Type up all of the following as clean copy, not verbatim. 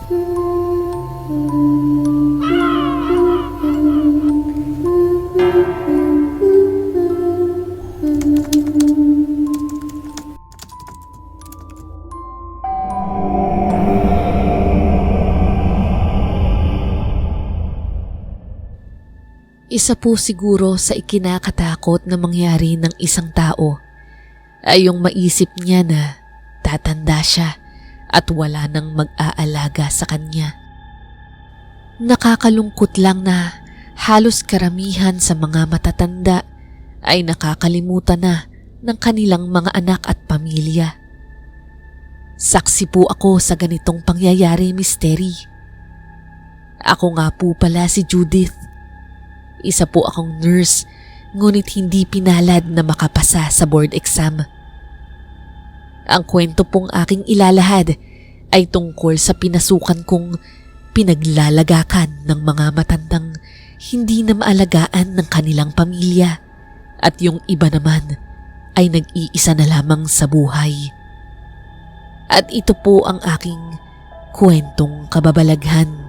Isa po siguro sa ikinakatakot na mangyari ng isang tao ay yung maisip niya na tatanda siya at wala nang mag-aalaga sa kanya. Nakakalungkot lang na halos karamihan sa mga matatanda ay nakakalimutan na ng kanilang mga anak at pamilya. Saksi po ako sa ganitong pangyayari, Mystery. Ako nga po pala si Judith. Isa po akong nurse, ngunit hindi pinalad na makapasa sa board exam. Ang kwento pong aking ilalahad ay tungkol sa pinasukan kong pinaglalagakan ng mga matandang hindi na maalagaan ng kanilang pamilya at yung iba naman ay nag-iisa na lamang sa buhay. At ito po ang aking kwentong kababalaghan.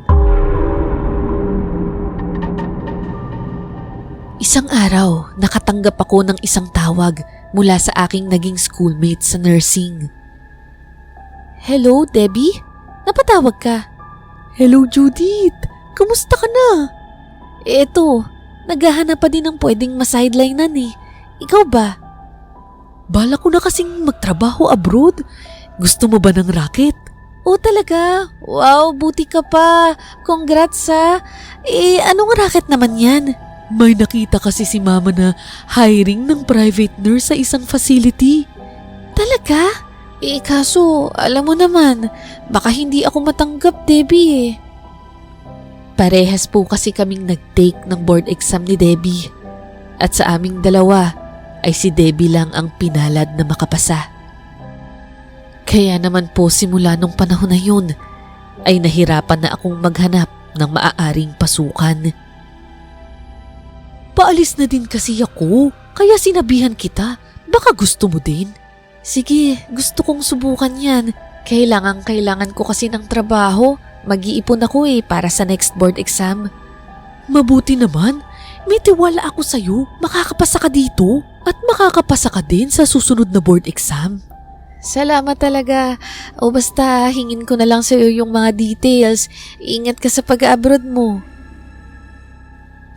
Isang araw, nakatanggap ako ng isang tawag mula sa aking naging schoolmate sa nursing. Hello, Debbie? Napatawag ka? Hello, Judith. Kumusta ka na? Eto, naghahanap pa din ng pwedeng ma-sidelinean eh. Ikaw ba? Bala ko na kasing magtrabaho abroad. Gusto mo ba ng racket? Oh, talaga? Wow, buti ka pa. Congrats ha. Anong racket naman yan? May nakita kasi si mama na hiring ng private nurse sa isang facility. Talaga? Kaso, alam mo naman, baka hindi ako matanggap, Debbie eh. Parehas po kasi kaming nag-take ng board exam ni Debbie. At sa aming dalawa, ay si Debbie lang ang pinalad na makapasa. Kaya naman po simula nung panahon na yun, ay nahirapan na akong maghanap ng maaaring pasukan. Paalis na din kasi ako, kaya sinabihan kita. Baka gusto mo din? Sige, gusto kong subukan yan. Kailangan ko kasi ng trabaho. Mag-iipon ako para sa next board exam. Mabuti naman. May tiwala ako sa'yo. Makakapasa ka dito. At makakapasa ka din sa susunod na board exam. Salamat talaga. O basta hingin ko na lang sa'yo yung mga details. Ingat ka sa pag-abroad mo.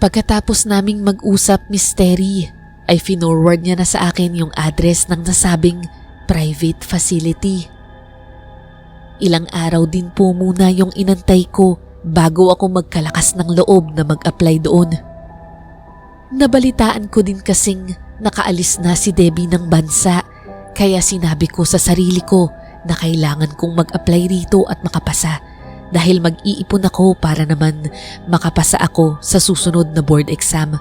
Pagkatapos naming mag-usap, Mystery, ay finorward niya na sa akin yung address ng nasabing private facility. Ilang araw din po muna yung inantay ko bago ako magkalakas ng loob na mag-apply doon. Nabalitaan ko din kasing nakaalis na si Debbie ng bansa, kaya sinabi ko sa sarili ko na kailangan kong mag-apply rito at makapasa. Dahil mag-iipon ako para naman makapasa ako sa susunod na board exam.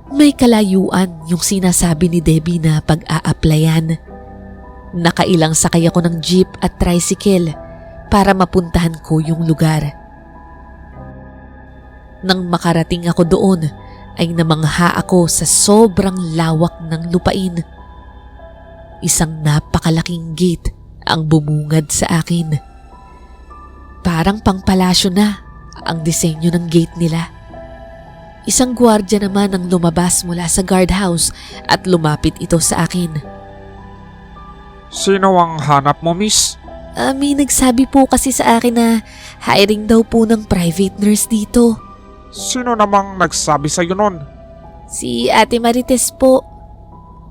May kalayuan yung sinasabi ni Debbie na pag-a-applyan. Nakailang sakay ako ng jeep at tricycle para mapuntahan ko yung lugar. Nang makarating ako doon ay namangha ako sa sobrang lawak ng lupain. Isang napakalaking gate ang bumungad sa akin. Parang pangpalasyo na ang disenyo ng gate nila. Isang gwardiya naman ang lumabas mula sa guardhouse at lumapit ito sa akin. Sino ang hanap mo, miss? May nagsabi po kasi sa akin na hiring daw po ng private nurse dito. Sino namang nagsabi sa'yo nun? Si Ate Marites po.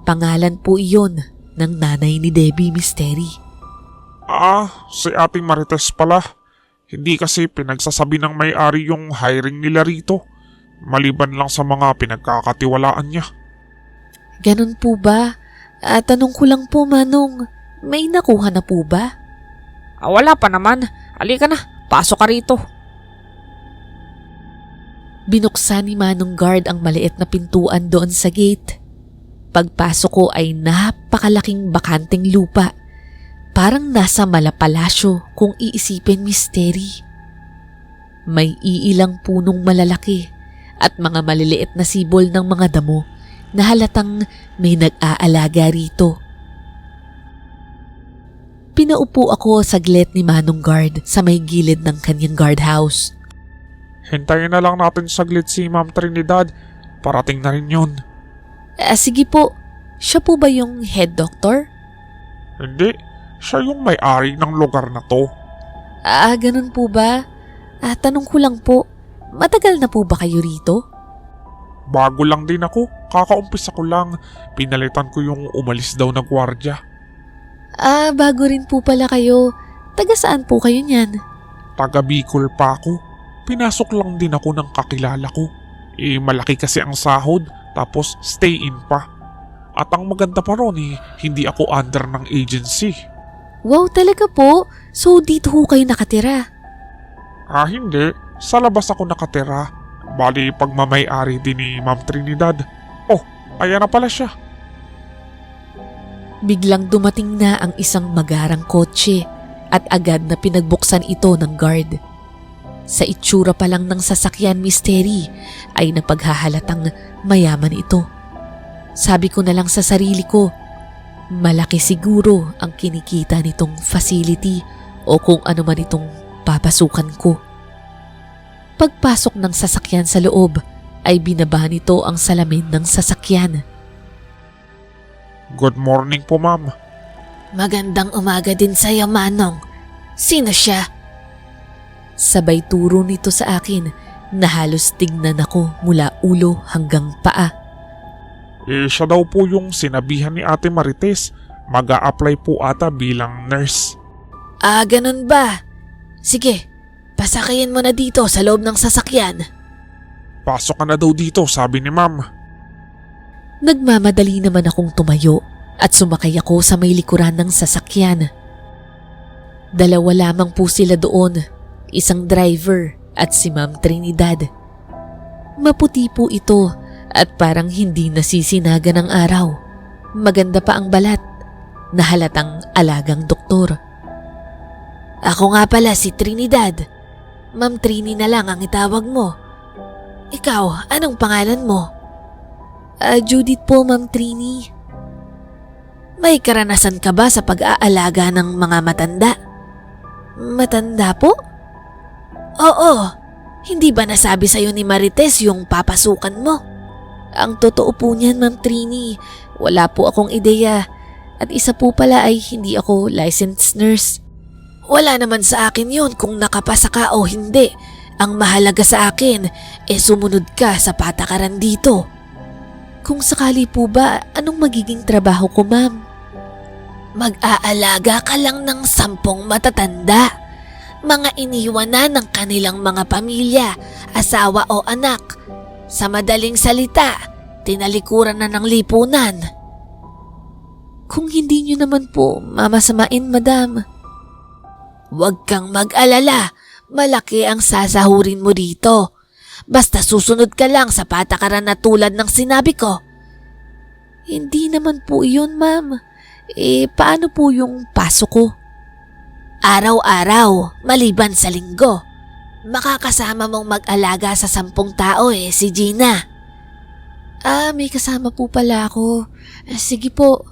Pangalan po iyon ng nanay ni Debbie, Mystery. Si Ate Marites pala. Hindi kasi pinagsasabi ng may-ari yung hiring nila rito, maliban lang sa mga pinagkakatiwalaan niya. Ganun po ba? Tanong ko lang po, Manong, may nakuha na po ba? Wala pa naman. Halika na, pasok ka rito. Binuksan ni Manong Guard ang maliit na pintuan doon sa gate. Pagpasok ko ay napakalaking bakanteng lupa. Parang nasa Malapalasyo kung iisipin, Mystery. May iilang punong malalaki at mga maliliit na sibol ng mga damo na halatang may nag-aalaga rito. Pinaupo ako saglit ni Manong Guard sa may gilid ng kanyang guardhouse. Hintayin na lang natin saglit si Ma'am Trinidad. Parating na rin yun. Sige po, siya po ba yung head doctor? Hindi, siya yung may-ari ng lugar na to. Ganun po ba? Tanong ko lang po, matagal na po ba kayo rito? Bago lang din ako, kakaumpisa ko lang. Pinalitan ko yung umalis daw na gwardya. Bago rin po pala kayo. Taga saan po kayo niyan? Taga Bicol pa ako. Pinasok lang din ako ng kakilala ko. Malaki kasi ang sahod, tapos stay in pa. At ang maganda pa ron hindi ako under ng agency. Wow, talaga po? So dito ho kayo nakatira? Hindi. Sa labas ako nakatira. Bali, pagmamay-ari din ni Ma'am Trinidad. Oh, ayan na pala siya. Biglang dumating na ang isang magarang kotse at agad na pinagbuksan ito ng guard. Sa itsura pa lang ng sasakyan Mystery ay napaghahalatang mayaman ito. Sabi ko na lang sa sarili ko, malaki siguro ang kinikita nitong facility o kung ano man itong papasukan ko. Pagpasok ng sasakyan sa loob ay binaba nito ang salamin ng sasakyan. Good morning po, ma'am. Magandang umaga din sa'yo, Manong. Sino siya? Sabay turo nito sa akin na halos tignan ako mula ulo hanggang paa. Siya daw po yung sinabihan ni Ate Marites. Mag-a-apply po ata bilang nurse. Ganun ba? Sige, pasakayin mo na dito sa loob ng sasakyan. Pasok ka na daw dito, sabi ni ma'am. Nagmamadali naman akong tumayo at sumakay ako sa may likuran ng sasakyan. Dalawa lamang po sila doon, isang driver at si Ma'am Trinidad. Maputi po ito at parang hindi nasisinaga ng araw. Maganda pa ang balat, na halatang alagang doktor. Ako nga pala si Trinidad. Ma'am Trini na lang ang itawag mo. Ikaw, anong pangalan mo? Judith po, Ma'am Trini. May karanasan ka ba sa pag-aalaga ng mga matanda? Matanda po? Oo. Hindi ba nasabi sa'yo ni Marites yung papasukan mo? Ang totoo po niyan, Ma'am Trini, wala po akong ideya. At isa po pala ay hindi ako licensed nurse. Wala naman sa akin yun kung nakapasa ka o hindi. Ang mahalaga sa akin sumunod ka sa patakaran dito. Kung sakali po ba, anong magiging trabaho ko, ma'am? Mag-aalaga ka lang ng 10 matatanda. Mga iniwanan ng kanilang mga pamilya, asawa o anak. Sa madaling salita, tinalikuran na ng lipunan. Kung hindi nyo naman po mamasamain, madam. Huwag kang mag-alala, malaki ang sasahurin mo dito. Basta susunod ka lang sa patakaran na tulad ng sinabi ko. Hindi naman po yun, ma'am. Paano po yung pasok ko? Araw-araw, maliban sa linggo. Makakasama mong mag-alaga sa 10 tao si Gina. May kasama po pala ako. Sige po.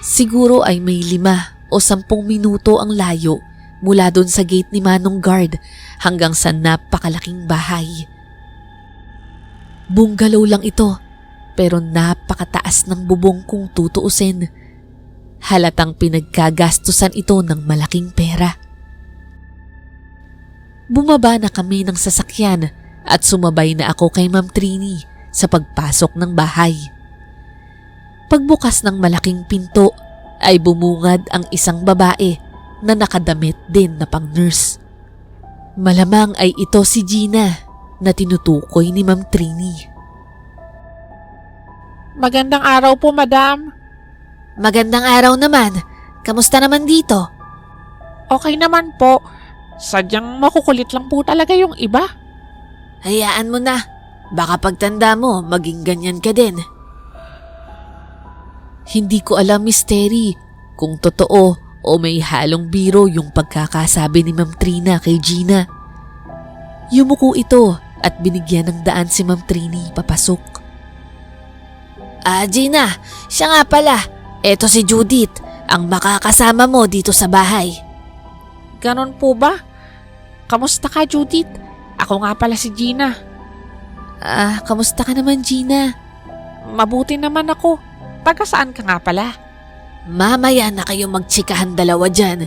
Siguro ay may 5 o 10 minuto ang layo mula doon sa gate ni Manong Guard hanggang sa napakalaking bahay. Bungalow lang ito, pero napakataas ng bubong kung tutuusin. Halatang pinagkagastusan ito ng malaking pera. Bumaba na kami ng sasakyan at sumabay na ako kay Ma'am Trini sa pagpasok ng bahay. Pagbukas ng malaking pinto ay bumungad ang isang babae na nakadamit din na pang-nurse. Malamang ay ito si Gina na tinutukoy ni Ma'am Trini. Magandang araw po, madam. Magandang araw naman. Kamusta naman dito? Okay naman po. Sadyang makukulit lang po talaga yung iba. Hayaan mo na. Baka pagtanda mo, maging ganyan ka din. Hindi ko alam, Mystery, kung totoo o may halong biro yung pagkakasabi ni Ma'am Trina kay Gina. Yumuko ito at binigyan ng daan si Ma'am Trini papasok. Gina, siya nga pala. Eto si Judith, ang makakasama mo dito sa bahay. Ganon po ba? Kamusta ka, Judith? Ako nga pala si Gina. Kamusta ka naman, Gina? Mabuti naman ako. Taga saan ka nga pala? Mamaya na kayo magtsikahan dalawa dyan.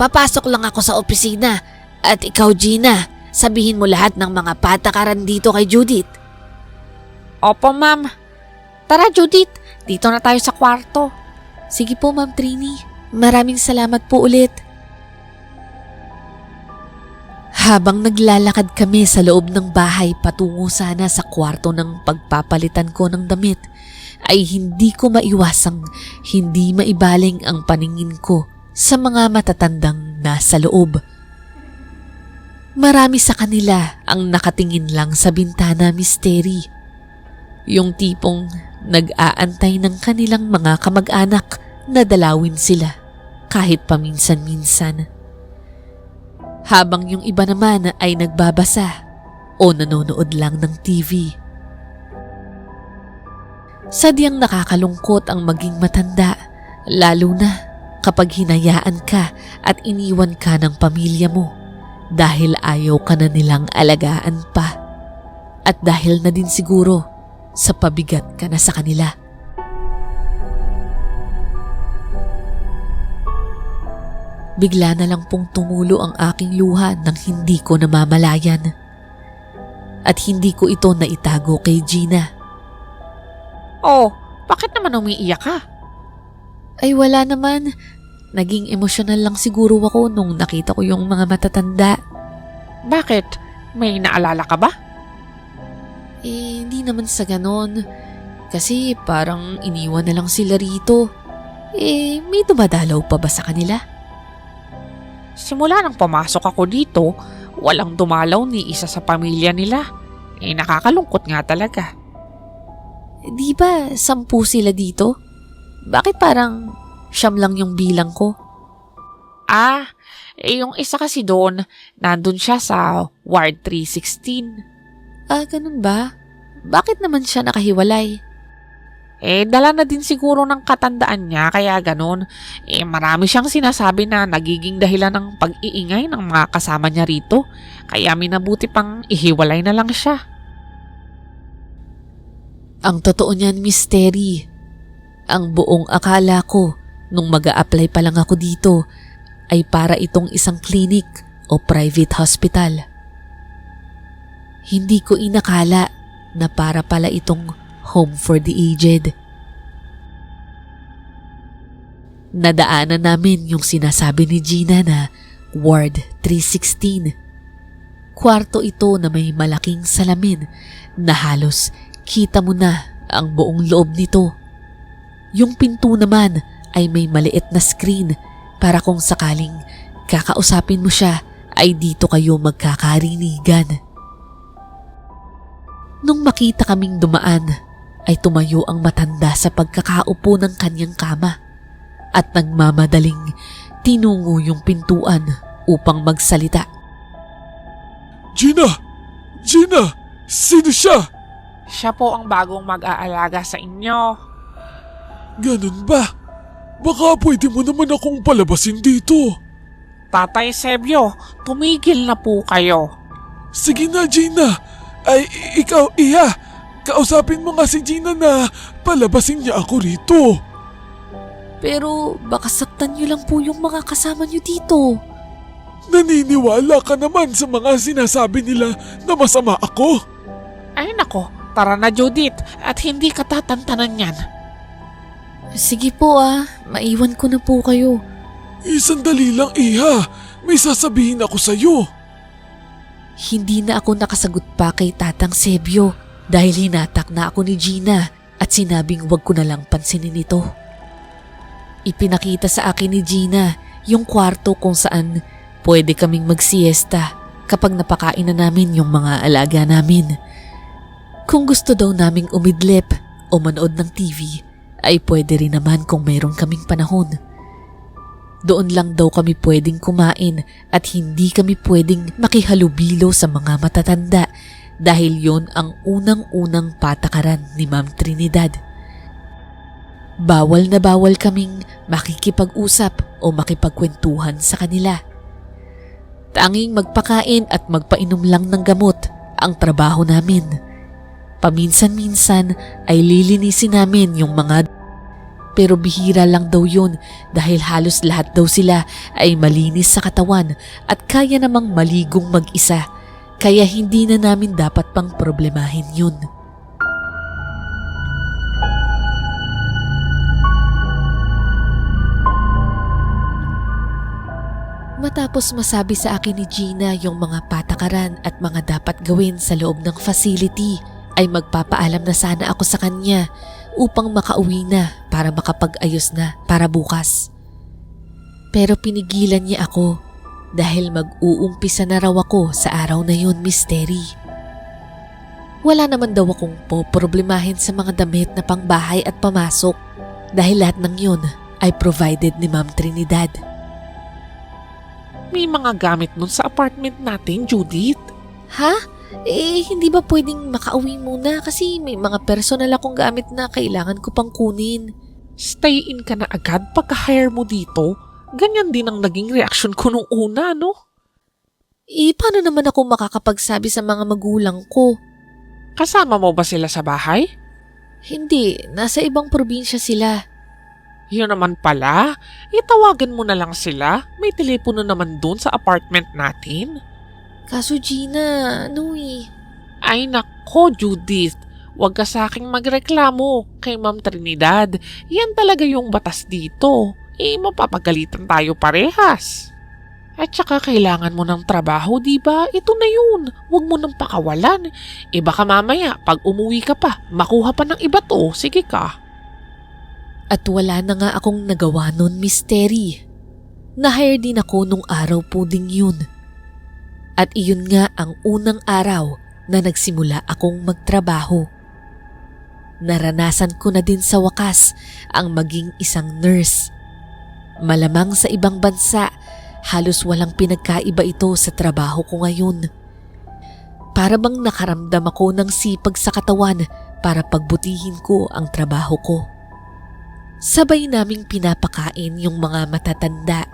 Papasok lang ako sa opisina. At ikaw, Gina, sabihin mo lahat ng mga patakaran dito kay Judith. Opo, ma'am. Tara, Judith. Dito na tayo sa kwarto. Sige po, Ma'am Trini. Maraming salamat po ulit. Habang naglalakad kami sa loob ng bahay patungo sana sa kwarto ng pagpapalitan ko ng damit, ay hindi ko maiwasang hindi maibaling ang paningin ko sa mga matatandang nasa loob. Marami sa kanila ang nakatingin lang sa bintana misteri. Yung tipong nag-aantay ng kanilang mga kamag-anak na dalawin sila kahit paminsan-minsan. Habang yung iba naman ay nagbabasa o nanonood lang ng TV. Sadyang nakakalungkot ang maging matanda, lalo na kapag hinayaan ka at iniwan ka ng pamilya mo dahil ayaw ka na nilang alagaan pa at dahil na din siguro sa pabigat ka na sa kanila. Bigla na lang pong tumulo ang aking luha nang hindi ko namamalayan. At hindi ko ito naitago kay Gina. Oh, bakit naman umiiyak ka? Ay wala naman. Naging emosyonal lang siguro ako nung nakita ko yung mga matatanda. Bakit? May naalala ka ba? Hindi naman sa ganon. Kasi parang iniwan na lang sila rito. May dumadalaw pa ba sa kanila? Simula nang pumasok ako dito, walang dumalaw ni isa sa pamilya nila. Nakakalungkot nga talaga. Di ba 10 sila dito? Bakit parang 9 lang yung bilang ko? Yung isa kasi doon, nandun siya sa Ward 316. Ganun ba? Bakit naman siya nakahiwalay? Dala na din siguro ng katandaan niya kaya ganun. Marami siyang sinasabi na nagiging dahilan ng pag-iingay ng mga kasama niya rito. Kaya minabuti pang ihiwalay na lang siya. Ang totoo niyan, misteri. Ang buong akala ko nung mag-a-apply pa lang ako dito ay para itong isang clinic o private hospital. Hindi ko inakala na para pala itong home for the aged. Nadaanan namin yung sinasabi ni Gina na Ward 316. Kwarto ito na may malaking salamin na halos kita mo na ang buong loob nito. Yung pinto naman ay may maliit na screen para kung sakaling kakausapin mo siya ay dito kayo magkakarinigan. Nung makita kaming dumaan, ay tumayo ang matanda sa pagkakaupo ng kanyang kama at nagmamadaling tinungo yung pintuan upang magsalita. Gina! Gina! Sino siya? Siya po ang bagong mag-aalaga sa inyo. Ganun ba? Baka pwede mo naman akong palabasin dito. Tatay Sebio, tumigil na po kayo. Sige na, Gina. Ay, ikaw, Iha. Kausapin mo nga si Gina na palabasin niya ako rito. Pero baka saktan niyo lang po yung mga kasama niyo dito. Naniniwala ka naman sa mga sinasabi nila na masama ako. Ay nako, tara na Judith at hindi ka tatantanan yan. Sige po maiwan ko na po kayo. Sandali lang, Iha. May sasabihin ako sa'yo. Hindi na ako nakasagot pa kay Tatang Sebio dahil hinatak na ako ni Gina at sinabing wag ko na lang pansinin ito. Ipinakita sa akin ni Gina yung kwarto kung saan pwede kaming magsiesta kapag napakain na namin yung mga alaga namin. Kung gusto daw naming umidlip o manood ng TV ay pwede rin naman kung meron kaming panahon. Doon lang daw kami pwedeng kumain at hindi kami pwedeng makihalubilo sa mga matatanda dahil yon ang unang-unang patakaran ni Ma'am Trinidad. Bawal na bawal kaming makikipag-usap o makipagkwentuhan sa kanila. Tanging magpakain at magpainom lang ng gamot ang trabaho namin. Paminsan-minsan ay lilinisin namin yung mga pero bihira lang daw yun dahil halos lahat daw sila ay malinis sa katawan at kaya namang maligong mag-isa kaya hindi na namin dapat pang problemahin yun. Matapos masabi sa akin ni Gina yung mga patakaran at mga dapat gawin sa loob ng facility, ay magpapaalam na sana ako sa kanya upang makauwi na para makapag-ayos na para bukas. Pero pinigilan niya ako dahil mag-uumpisa na raw ako sa araw na yun, Miss Terry. Wala naman daw akong poproblemahin sa mga damit na pangbahay at pamasok dahil lahat ng yun ay provided ni Ma'am Trinidad. May mga gamit nun sa apartment natin, Judith. Ha? Hindi ba pwedeng makauwi muna kasi may mga personal akong gamit na kailangan ko pang kunin. Stay in ka na agad pagka-hire mo dito. Ganyan din ang naging reaksyon ko nung una, no? Paano naman ako makakapagsabi sa mga magulang ko? Kasama mo ba sila sa bahay? Hindi, nasa ibang probinsya sila. Yun naman pala, itawagan mo na lang sila. May telepono naman dun sa apartment natin. Kaso Gina, Ay nako, Judith. Huwag ka sa aking magreklamo kay Ma'am Trinidad. Yan talaga yung batas dito. Mapapagalitan tayo parehas. At saka kailangan mo ng trabaho, diba? Ito na yun. Huwag mo nang pakawalan. Baka mamaya, pag umuwi ka pa, makuha pa ng iba to. Sige ka. At wala na nga akong nagawa nun, Miss Terry. Na-hire din ako nung araw po ding yun. At iyon nga ang unang araw na nagsimula akong magtrabaho. Naranasan ko na din sa wakas ang maging isang nurse. Malamang sa ibang bansa, halos walang pinagkaiba ito sa trabaho ko ngayon. Para bang nakaramdam ako ng sipag sa katawan para pagbutihin ko ang trabaho ko. Sabay naming pinapakain yung mga matatanda.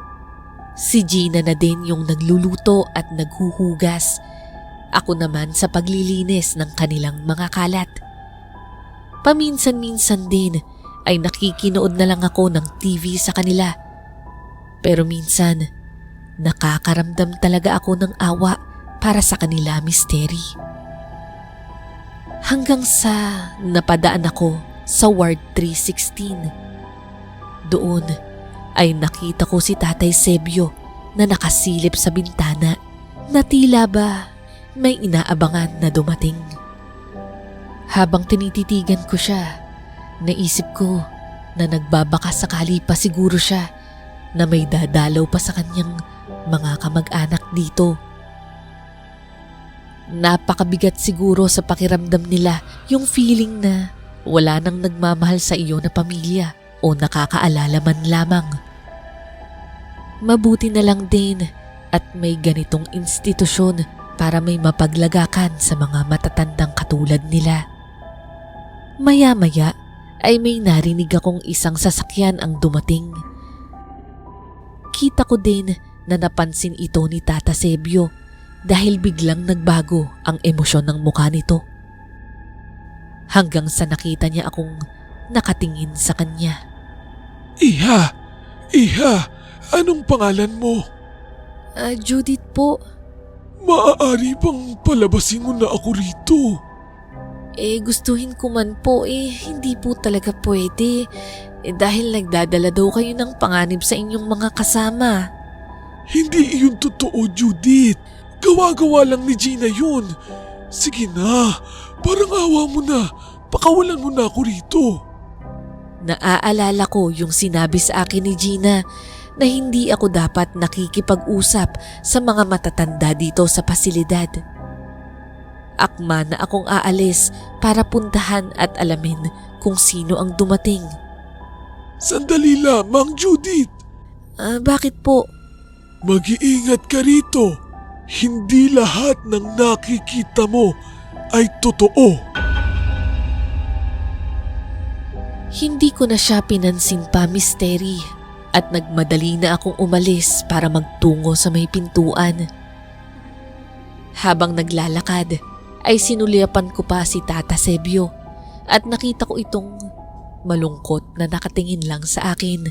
Si Gina na din yung nagluluto at naghuhugas. Ako naman sa paglilinis ng kanilang mga kalat. Paminsan-minsan din ay nakikinood na lang ako ng TV sa kanila. Pero minsan, nakakaramdam talaga ako ng awa para sa kanila, Miss Terry. Hanggang sa napadaan ako sa Ward 316. Doon ay nakita ko si Tatay Sebio na nakasilip sa bintana na tila ba may inaabangan na dumating. Habang tinititigan ko siya, naisip ko na nagbabaka sakali pa siguro siya na may dadalaw pa sa kanyang mga kamag-anak dito. Napakabigat siguro sa pakiramdam nila yung feeling na wala nang nagmamahal sa iyo na pamilya o nakakaalala man lamang. Mabuti na lang din at may ganitong institusyon para may mapaglagakan sa mga matatandang katulad nila. Maya-maya ay may narinig akong isang sasakyan ang dumating. Kita ko din na napansin ito ni Tata Sebio dahil biglang nagbago ang emosyon ng mukha nito. Hanggang sa nakita niya akong nakatingin sa kanya. Iha, anong pangalan mo? Judith po. Maaari bang palabasin mo na ako rito? Gustuhin ko man po hindi po talaga pwede. Dahil nagdadala daw kayo ng panganib sa inyong mga kasama. Hindi iyon totoo, Judith. Gawa-gawa lang ni Gina yun. Sige na, parang awa mo na. Pakawalan mo na ako rito. Naaalala ko yung sinabi sa akin ni Gina na hindi ako dapat nakikipag-usap sa mga matatanda dito sa pasilidad. Akma na akong aalis para puntahan at alamin kung sino ang dumating. Sandali lamang, Judith. Bakit po? Mag-iingat ka rito. Hindi lahat ng nakikita mo ay totoo. Hindi ko na siya pinansin pa, Mystery, at nagmadali na akong umalis para magtungo sa may pintuan. Habang naglalakad, ay sinulipan ko pa si Tata Sebio at nakita ko itong malungkot na nakatingin lang sa akin.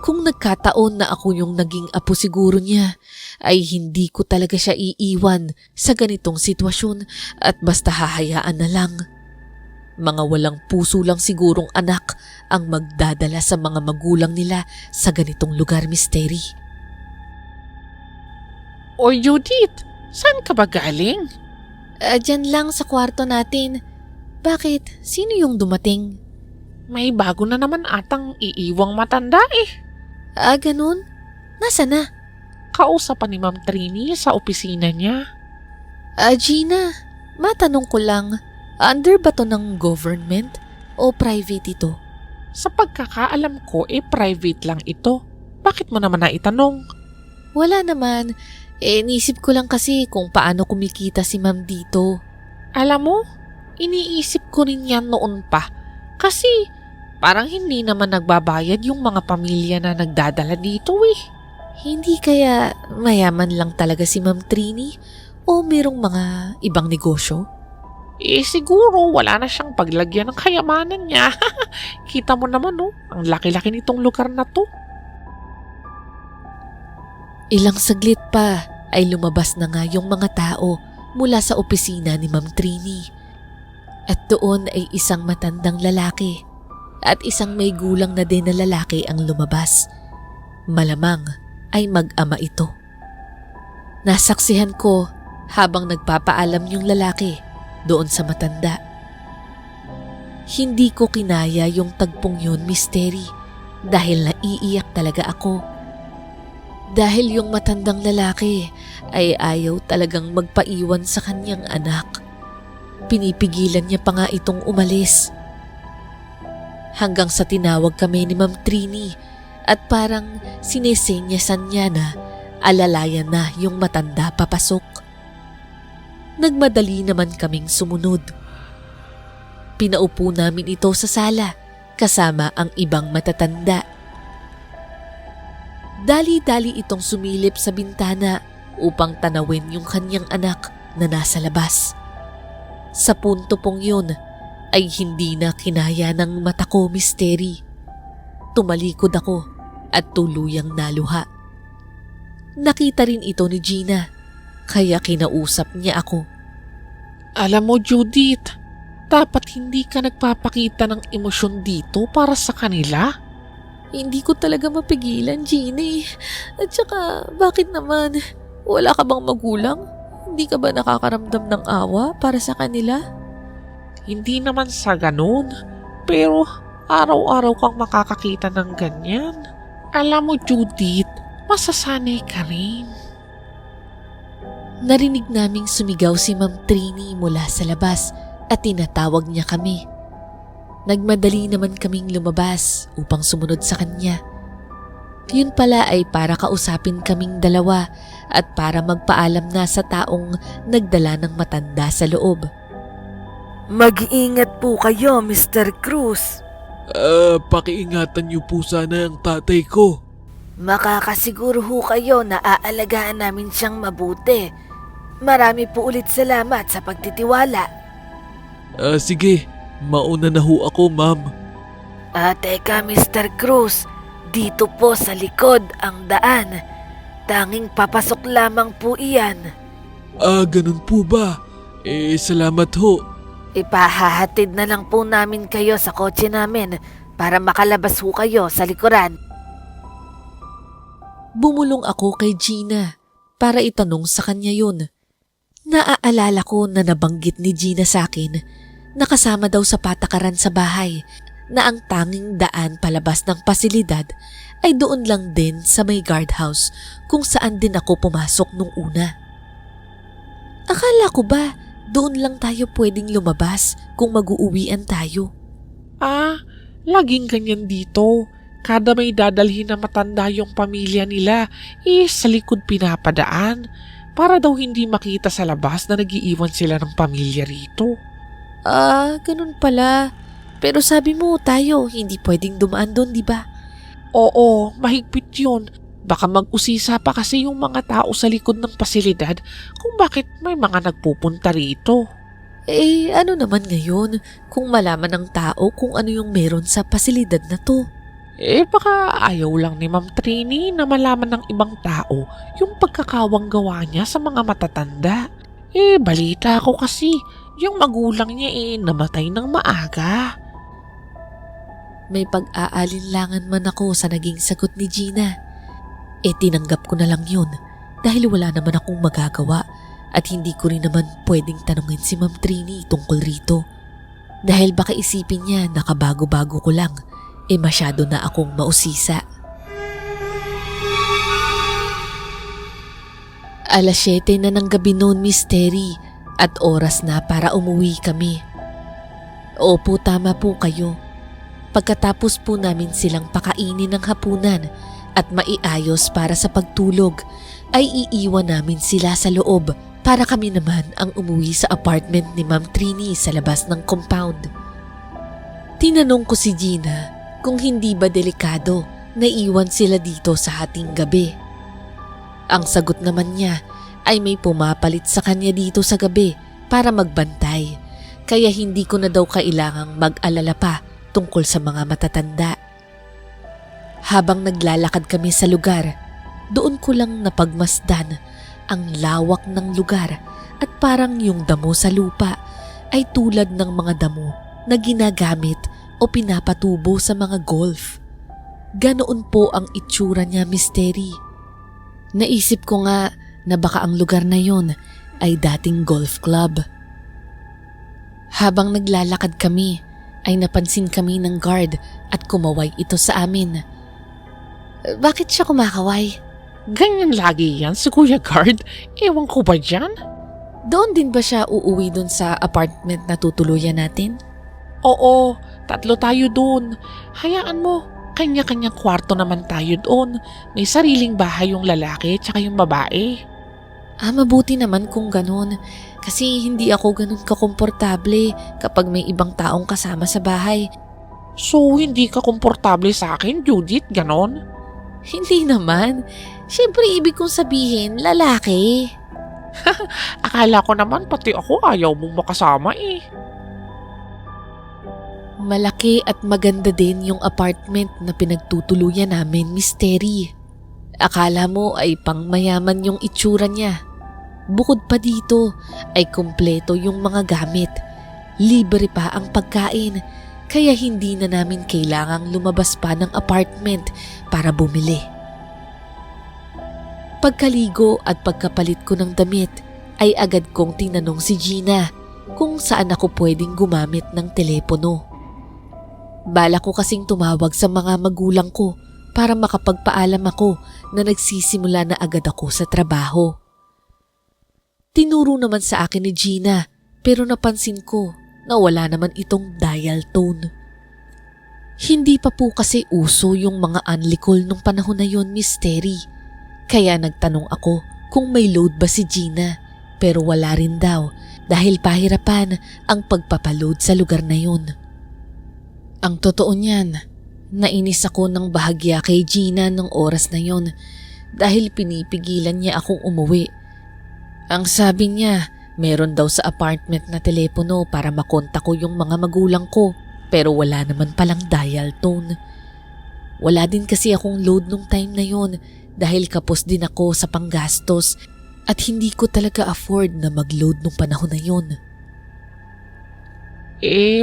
Kung nagkataon na ako yung naging apo siguro niya, ay hindi ko talaga siya iiwan sa ganitong sitwasyon at basta hahayaan na lang. Mga walang puso lang sigurong anak ang magdadala sa mga magulang nila sa ganitong lugar, Mystery. O Judith, saan ka ba galing? Diyan lang sa kwarto natin. Bakit? Sino yung dumating? May bago na naman atang iiwang matanda eh. Ganun? Nasa na? Kausapan ni Ma'am Trini sa opisina niya. Gina, matanong ko lang, under ba to ng government o private ito? Sa pagkakaalam ko, private lang ito. Bakit mo naman naitanong? Wala naman. Inisip ko lang kasi kung paano kumikita si ma'am dito. Alam mo, iniisip ko rin yan noon pa. Kasi parang hindi naman nagbabayad yung mga pamilya na nagdadala dito eh. Hindi kaya mayaman lang talaga si Ma'am Trini o merong mga ibang negosyo? Siguro wala na siyang paglagyan ng kayamanan niya. Kita mo naman ang laki-laki nitong lugar na to. Ilang saglit pa ay lumabas na nga yung mga tao mula sa opisina ni Ma'am Trini. At doon ay isang matandang lalaki at isang may gulang na din na lalaki ang lumabas. Malamang ay mag-ama ito. Nasaksihan ko habang nagpapaalam yung lalaki doon sa matanda. Hindi ko kinaya yung tagpong yun, Mystery, dahil naiiyak talaga ako. Dahil yung matandang lalaki ay ayaw talagang magpaiwan sa kanyang anak. Pinipigilan niya pa nga itong umalis. Hanggang sa tinawag kami ni Ma'am Trini at parang sinesenyasan niya na alalayan na yung matanda papasok. Nagmadali naman kaming sumunod. Pinaupo namin ito sa sala kasama ang ibang matatanda. Dali-dali itong sumilip sa bintana upang tanawin yung kanyang anak na nasa labas. Sa punto pong yun ay hindi na kinaya ng mata ko, Mystery. Tumalikod ako at tuluyang naluha. Nakita rin ito ni Gina, kaya kinausap niya ako. Alam mo Judith, dapat hindi ka nagpapakita ng emosyon dito para sa kanila. Hindi ko talaga mapigilan, Gina. At saka, bakit naman? Wala ka bang magulang? Hindi ka ba nakakaramdam ng awa para sa kanila? Hindi naman sa ganun, pero araw-araw kang makakakita ng ganyan. Alam mo Judith, masasanay ka rin. Narinig naming sumigaw si Ma'am Trini mula sa labas at tinatawag niya kami. Nagmadali naman kaming lumabas upang sumunod sa kanya. Yun pala ay para kausapin kaming dalawa at para magpaalam na sa taong nagdala ng matanda sa loob. Mag-iingat po kayo, Mr. Cruz. Pakiingatan niyo po sana ang tatay ko. Makakasiguro ho kayo na aalagaan namin siyang mabuti. Marami po ulit salamat sa pagtitiwala. Sige, mauna na ho ako, ma'am. Teka, Mr. Cruz, dito po sa likod ang daan. Tanging papasok lamang po iyan. Ganun po ba? Salamat ho. Ipahahatid na lang po namin kayo sa kotse namin para makalabas ho kayo sa likuran. Bumulong ako kay Gina para itanong sa kanya yun. Naaalala ko na nabanggit ni Gina sa akin na kasama daw sa patakaran sa bahay na ang tanging daan palabas ng pasilidad ay doon lang din sa may guardhouse kung saan din ako pumasok nung una. Akala ko ba doon lang tayo pwedeng lumabas kung mag-uuwian tayo? Laging ganyan dito. Kada may dadalhin na matanda yung pamilya nila, sa likod pinapadaan para daw hindi makita sa labas na nag-iiwan sila ng pamilya rito. Ganun pala. Pero sabi mo tayo, hindi pwedeng dumaan doon, di ba? Oo, mahigpit yun. Baka mag-usisa pa kasi yung mga tao sa likod ng pasilidad kung bakit may mga nagpupunta rito. Eh, ano naman ngayon kung malaman ng tao kung ano yung meron sa pasilidad na to? Baka ayaw lang ni Ma'am Trini na malaman ng ibang tao yung pagkakawang gawa niya sa mga matatanda. Balita ko kasi, yung magulang niya namatay ng maaga. May pag-aalinlangan man ako sa naging sagot ni Gina. Tinanggap ko na lang yun dahil wala naman akong magagawa at hindi ko rin naman pwedeng tanungin si Ma'am Trini tungkol rito. Dahil baka isipin niya na kabago-bago ko lang, masyado na akong mausisa. Alas 7 na ng gabi noon, Miss Terry, at oras na para umuwi kami. Opo, tama po kayo. Pagkatapos po namin silang pakainin ng hapunan at maiayos para sa pagtulog, ay iiwan namin sila sa loob para kami naman ang umuwi sa apartment ni Ma'am Trini sa labas ng compound. Tinanong ko si Gina kung hindi ba delikado na iwan sila dito sa hating gabi. Ang sagot naman niya ay may pumapalit sa kanya dito sa gabi para magbantay, kaya hindi ko na daw kailangang mag-alala pa tungkol sa mga matatanda. Habang naglalakad kami sa lugar, doon ko lang napagmasdan ang lawak ng lugar at parang yung damo sa lupa ay tulad ng mga damo na ginagamit o pinapatubo sa mga golf. Ganoon po ang itsura niya, Miss Terry. Naisip ko nga na baka ang lugar na yon ay dating golf club. Habang naglalakad kami, ay napansin kami ng guard at kumaway ito sa amin. Bakit siya kumakaway? Ganyan lagi yan si Kuya Guard. Ewan ko ba dyan? Doon din ba siya uuwi doon sa apartment na tutuluyan natin? Oo, 3 tayo doon. Hayaan mo, kanya-kanyang kwarto naman tayo doon. May sariling bahay yung lalaki tsaka yung babae. Mabuti naman kung ganun. Kasi hindi ako ganun kakomportable kapag may ibang taong kasama sa bahay. So, hindi ka komportable sa akin, Judith? Ganon? Hindi naman. Siyempre, ibig kong sabihin, lalaki. Akala ko naman pati ako ayaw mong makasama Malaki at maganda din yung apartment na pinagtutuluyan namin, Miss Terry. Akala mo ay pangmayaman yung itsura niya. Bukod pa dito ay kumpleto yung mga gamit. Libre pa ang pagkain, kaya hindi na namin kailangang lumabas pa ng apartment para bumili. Pagkaligo at pagkapalit ko ng damit ay agad kong tinanong si Gina kung saan ako pwedeng gumamit ng telepono. Bala ko kasing tumawag sa mga magulang ko para makapagpaalam ako na nagsisimula na agad ako sa trabaho. Tinuro naman sa akin ni Gina pero napansin ko na wala naman itong dial tone. Hindi pa po kasi uso yung mga unlicol nung panahon na yon, Miss Terry. Kaya nagtanong ako kung may load ba si Gina pero wala rin daw dahil pahirapan ang pagpapaload sa lugar na yon. Ang totoo niyan, nainis ako ng bahagya kay Gina nung oras na yon dahil pinipigilan niya akong umuwi. Ang sabi niya, meron daw sa apartment na telepono para makontak ko yung mga magulang ko pero wala naman palang dial tone. Wala din kasi akong load nung time na yon dahil kapos din ako sa panggastos at hindi ko talaga afford na mag-load nung panahon na yon.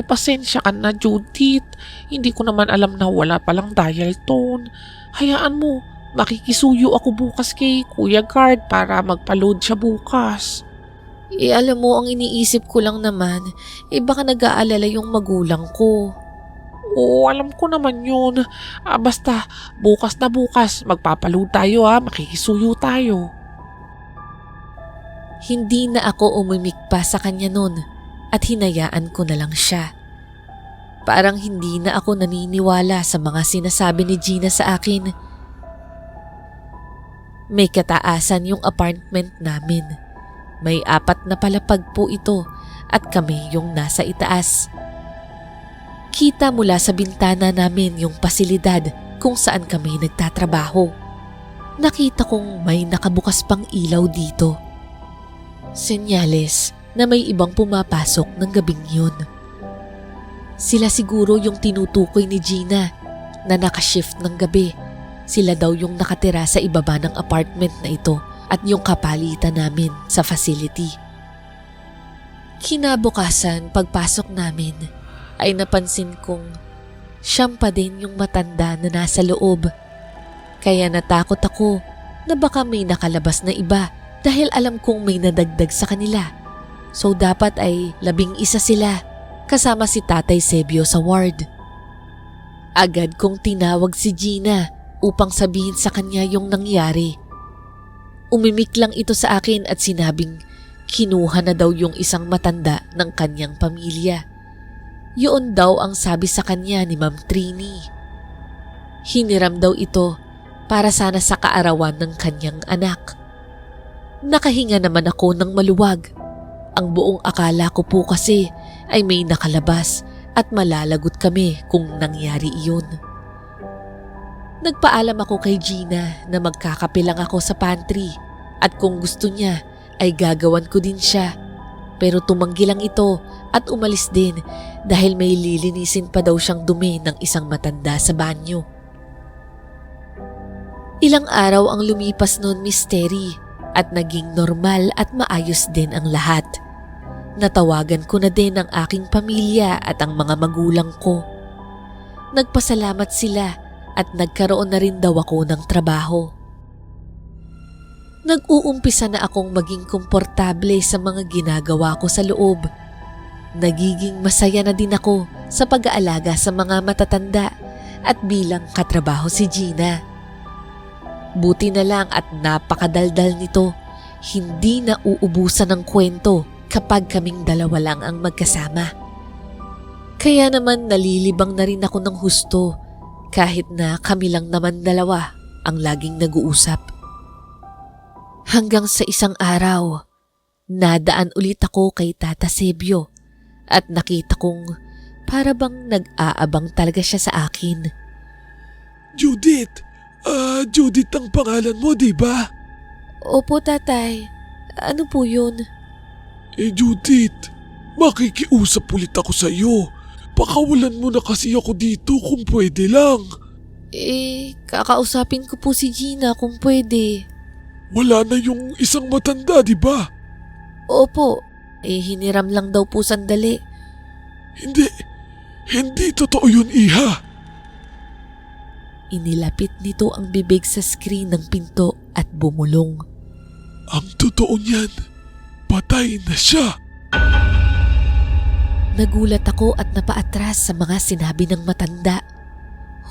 Pasensya ka na, Judith. Hindi ko naman alam na wala palang dial tone. Hayaan mo, makikisuyo ako bukas kay Kuya Guard para magpa-load siya bukas. Alam mo, ang iniisip ko lang naman, baka nag-aalala yung magulang ko. Oo, alam ko naman yun. Basta, bukas na bukas, magpapaload tayo makikisuyo tayo. Hindi na ako umimik pa sa kanya nun at hinayaan ko na lang siya. Parang hindi na ako naniniwala sa mga sinasabi ni Gina sa akin. May kataasan yung apartment namin. May 4 na palapag po ito at kami yung nasa itaas. Kita mula sa bintana namin yung pasilidad kung saan kami nagtatrabaho. Nakita kong may nakabukas pang ilaw dito. Senyales na may ibang pumapasok ng gabing yun. Sila siguro yung tinutukoy ni Gina na nakashift ng gabi. Sila daw yung nakatira sa ibaba ng apartment na ito at yung kapalitan namin sa facility. Kinabukasan, pagpasok namin ay napansin kong siyam pa din yung matanda na nasa loob. Kaya natakot ako na baka may nakalabas na iba dahil alam kong may nadagdag sa kanila. So dapat ay 11 sila kasama si Tatay Sebio sa ward. Agad kong tinawag si Gina upang sabihin sa kanya yung nangyari. Umimik lang ito sa akin at sinabing kinuha na daw yung isang matanda ng kanyang pamilya. Yun daw ang sabi sa kanya ni Ma'am Trini. Hiniram daw ito para sana sa kaarawan ng kanyang anak. Nakahinga naman ako ng maluwag. Ang buong akala ko po kasi ay may nakalabas at malalagot kami kung nangyari iyon. Nagpaalam ako kay Gina na magkakape lang ako sa pantry at kung gusto niya ay gagawan ko din siya. Pero tumanggi lang ito at umalis din dahil may lilinisin pa daw siyang dumi ng isang matanda sa banyo. Ilang araw ang lumipas noon, Miss Terry, at naging normal at maayos din ang lahat. Natawagan ko na din ang aking pamilya at ang mga magulang ko. Nagpasalamat sila at nagkaroon na rin daw ako ng trabaho. Nag-uumpisa na akong maging komportable sa mga ginagawa ko sa loob. Nagiging masaya na din ako sa pag-aalaga sa mga matatanda at bilang katrabaho si Gina. Buti na lang at napakadaldal nito, hindi na uubusan ng kwento kapag kaming dalawa lang ang magkasama. Kaya naman nalilibang na rin ako ng husto kahit na kami lang naman dalawa ang laging nag-uusap. Hanggang sa isang araw, nadaan ulit ako kay Tata Sebio at nakita kong para bang nag-aabang talaga siya sa akin. Judith! Judith ang pangalan mo, di ba? Opo, Tatay. Ano po yun? Judith, makikiusap ulit ako sa iyo. Pakawalan mo na kasi ako dito kung pwede lang. Kakausapin ko po si Gina kung pwede. Wala na yung isang matanda, di ba? Opo, hiniram lang daw po sandali. Hindi totoo yun, Iha. Inilapit nito ang bibig sa screen ng pinto at bumulong. Ang totoo niyan, patay na siya. Nagulat ako at napaatras sa mga sinabi ng matanda.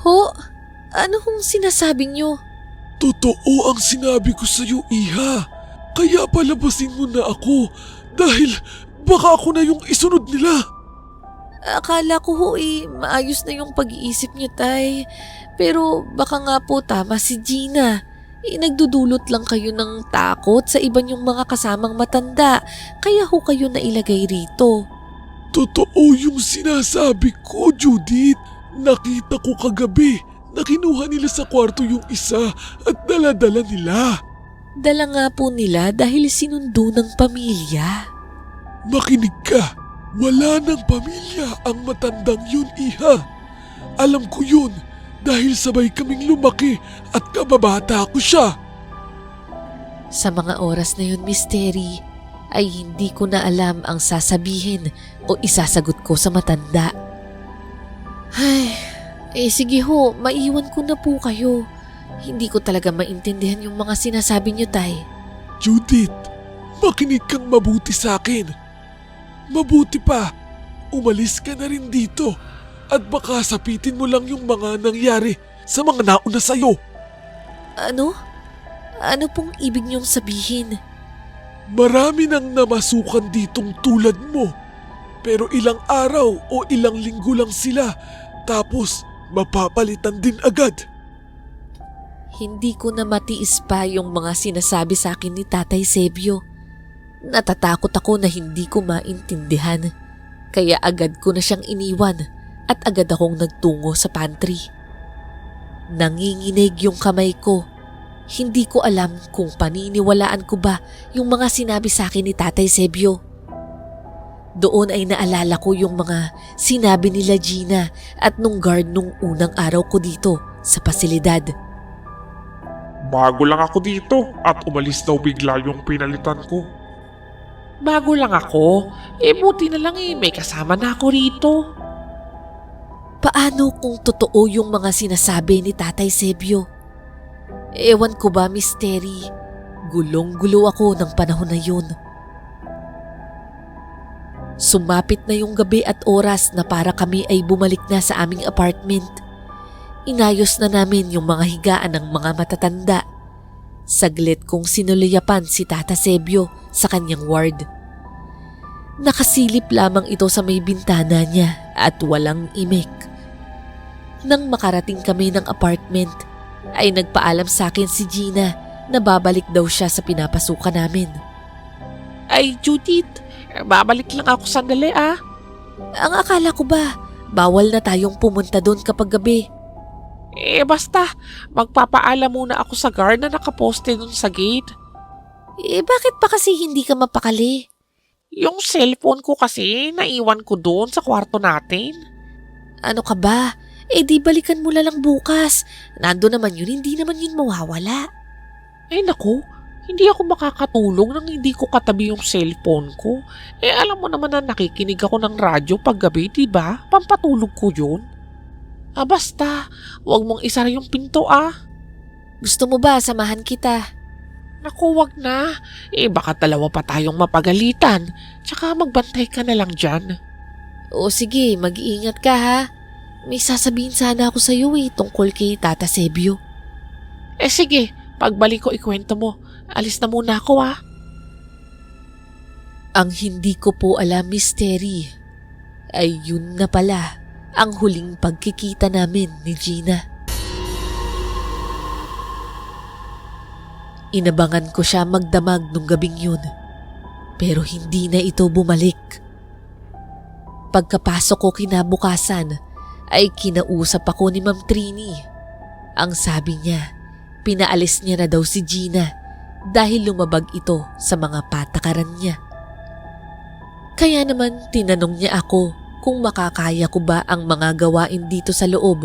Ho? Ano hong sinasabi niyo? Totoo ang sinabi ko sa iyo, Iha. Kaya palabasin mo na ako dahil baka ako na yung isunod nila. Akala ko ho maayos na yung pag-iisip niyo, Tay. Pero baka nga po tama si Gina. Nagdudulot lang kayo ng takot sa iba niyong mga kasamang matanda. Kaya ho kayo nailagay rito. Totoo yung sinasabi ko, Judith. Nakita ko kagabi na kinuha nila sa kwarto yung isa at dala-dala nila. Dala nga po nila dahil sinundo ng pamilya. Makinig ka. Wala ng pamilya ang matandang yun, Iha. Alam ko yun dahil sabay kaming lumaki at kababata ko siya. Sa mga oras na yun, Miss Terry, ay hindi ko na alam ang sasabihin o isasagot ko sa matanda. Ay, sige ho, maiwan ko na po kayo. Hindi ko talaga maintindihan yung mga sinasabi niyo, Tay. Judith, makinig kang mabuti sa akin. Mabuti pa, umalis ka na rin dito at baka sapitin mo lang yung mga nangyari sa mga nauna sa'yo. Ano? Ano pong ibig niyong sabihin? Marami nang namasukan ditong tulad mo. Pero ilang araw o ilang linggo lang sila tapos mapapalitan din agad. Hindi ko na matiis pa yung mga sinasabi sa akin ni Tatay Sebio. Natatakot ako na hindi ko maintindihan. Kaya agad ko na siyang iniwan at agad akong nagtungo sa pantry. Nanginginig yung kamay ko. Hindi ko alam kung paniniwalaan ko ba yung mga sinabi sa akin ni Tatay Sebio. Doon ay naalala ko yung mga sinabi nila Gina at nung guard nung unang araw ko dito sa pasilidad. Bago lang ako dito at umalis daw bigla yung pinalitan ko. Bago lang ako. Buti na lang may kasama na ako rito. Paano kung totoo yung mga sinasabi ni Tatay Sebio? Ewan ko ba, Misteri. Gulong-gulo ako ng panahon na yun. Sumapit na yung gabi at oras na para kami ay bumalik na sa aming apartment. Inayos na namin yung mga higaan ng mga matatanda. Saglit kong sinuliyapan si Tata Sebio sa kanyang ward. Nakasilip lamang ito sa may bintana niya at walang imik. Nang makarating kami ng apartment, ay nagpaalam sa akin si Gina na babalik daw siya sa pinapasukan namin. Ay, Judith, babalik lang ako sandali Ang akala ko ba, bawal na tayong pumunta doon kapag gabi? Basta, magpapaalam muna ako sa guard na nakaposte dun sa gate. Bakit pa kasi hindi ka mapakali? Yung cellphone ko kasi, naiwan ko doon sa kwarto natin. Ano ka ba? Di balikan mo na lang bukas. Nando naman yun, hindi naman yun mawawala. Ay naku, hindi ako makakatulog nang hindi ko katabi yung cellphone ko. Alam mo naman na nakikinig ako ng radyo paggabi, diba? Pampatulog ko yun. Basta, wag mong isara yung pinto Gusto mo ba samahan kita? Naku, wag na. Baka dalawa pa tayong mapagalitan. Tsaka magbantay ka na lang dyan. O sige, mag-iingat ka ha. May sasabihin sana ako sa'yo tungkol kay Tata Sebio. Sige, pagbalik ko ikwento mo. Alis na muna ako Ang hindi ko po alam, Misteri, ay yun na pala ang huling pagkikita namin ni Gina. Inabangan ko siya magdamag nung gabing yun, pero hindi na ito bumalik. Pagkapasok ko kinabukasan, ay kinausap ako ni Ma'am Trini. Ang sabi niya, pinaalis niya na daw si Gina dahil lumabag ito sa mga patakaran niya. Kaya naman tinanong niya ako kung makakaya ko ba ang mga gawain dito sa loob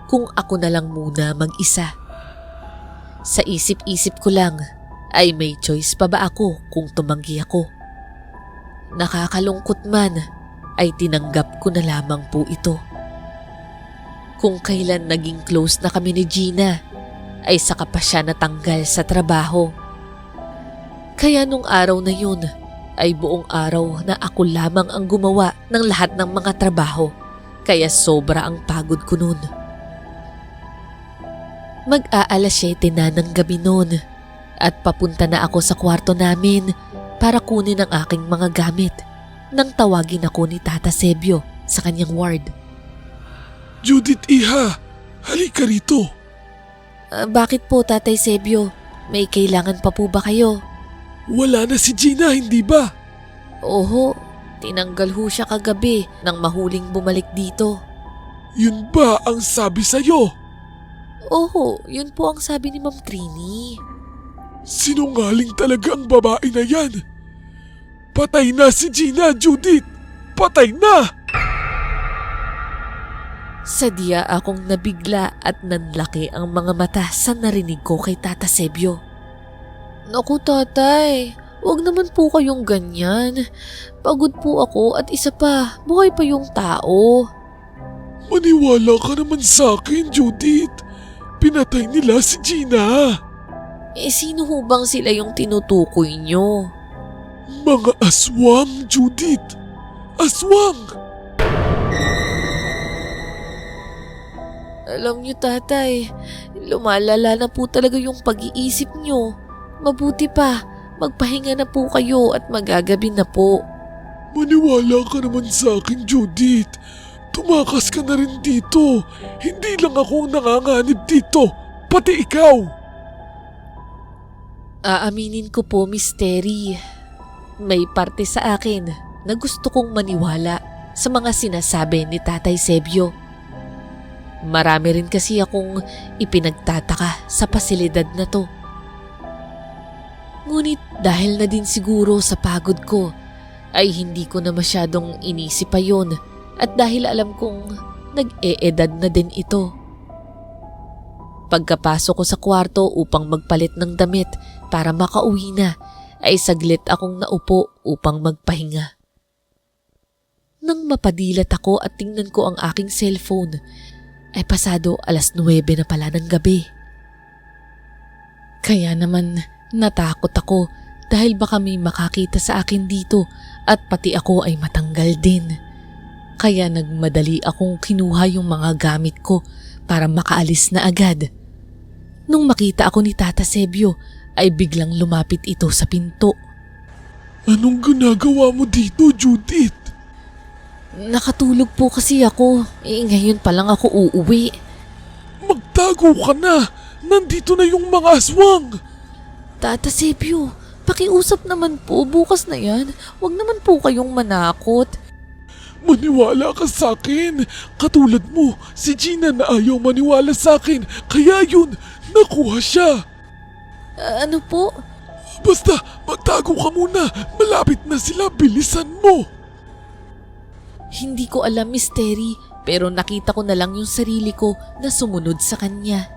kung ako na lang muna mag-isa. Sa isip-isip ko lang ay may choice pa ba ako kung tumanggi ako. Nakakalungkot man ay tinanggap ko na lamang po ito. Kung kailan naging close na kami ni Gina, ay saka pa siya natanggal sa trabaho. Kaya nung araw na yun, ay buong araw na ako lamang ang gumawa ng lahat ng mga trabaho, kaya sobra ang pagod ko nun. Mag-aalas 7 na ng gabi noon at papunta na ako sa kwarto namin para kunin ang aking mga gamit nang tawagin ako ni Tata Sebio sa kanyang ward. Judith, iha! Halika rito! Bakit po, Tatay Sebio? May kailangan pa po ba kayo? Wala na si Gina, hindi ba? Oho, tinanggal ho siya kagabi nang mahuling bumalik dito. Yun ba ang sabi sa'yo? Oho, yun po ang sabi ni Ma'am Trini. Sinungaling talaga ang babae na yan. Patay na si Gina, Judith! Patay na! Sadya akong nabigla at nanlaki ang mga mata sa narinig ko kay Tata Sebio. Naku tatay, wag naman po kayong ganyan. Pagod po ako at isa pa, buhay pa yung tao. Maniwala ka naman sa akin, Judith. Pinatay nila si Gina. Sino ho bang sila yung tinutukoy nyo? Mga aswang, Judith. Aswang! Alam nyo tatay, lumalala na po talaga yung pag-iisip nyo. Mabuti pa, magpahinga na po kayo at magagabi na po. Maniwala ka naman sa akin, Judith. Tumakas ka na rin dito. Hindi lang ako ang nanganganib dito, pati ikaw. Aaminin ko po, Misteri. May parte sa akin na gusto kong maniwala sa mga sinasabi ni Tatay Sebio. Marami rin kasi akong ipinagtataka sa pasilidad na to. Ngunit dahil na din siguro sa pagod ko, ay hindi ko na masyadong inisip pa yun at dahil alam kong nag-e-edad na din ito. Pagkapasok ko sa kwarto upang magpalit ng damit para makauwi na, ay saglit akong naupo upang magpahinga. Nang mapadilat ako at tingnan ko ang aking cellphone, ay pasado 9:00 na pala ng gabi. Kaya naman natakot ako dahil baka may makakita sa akin dito at pati ako ay matanggal din. Kaya nagmadali akong kinuha yung mga gamit ko para makaalis na agad. Nung makita ako ni Tata Sebio ay biglang lumapit ito sa pinto. Anong ginagawa mo dito, Judith? Nakatulog po kasi ako. Ngayon pa lang ako uuwi. Magtago ka na! Nandito na yung mga aswang! Tata Sebio, pakiusap naman po, bukas na yan. Huwag naman po kayong manakot. Maniwala ka sa akin. Katulad mo, si Gina na ayaw maniwala sa akin. Kaya yun, nakuha siya. Ano po? Basta, magtago ka muna. Malapit na sila, bilisan mo. Hindi ko alam, Misteri, pero nakita ko na lang yung sarili ko na sumunod sa kanya.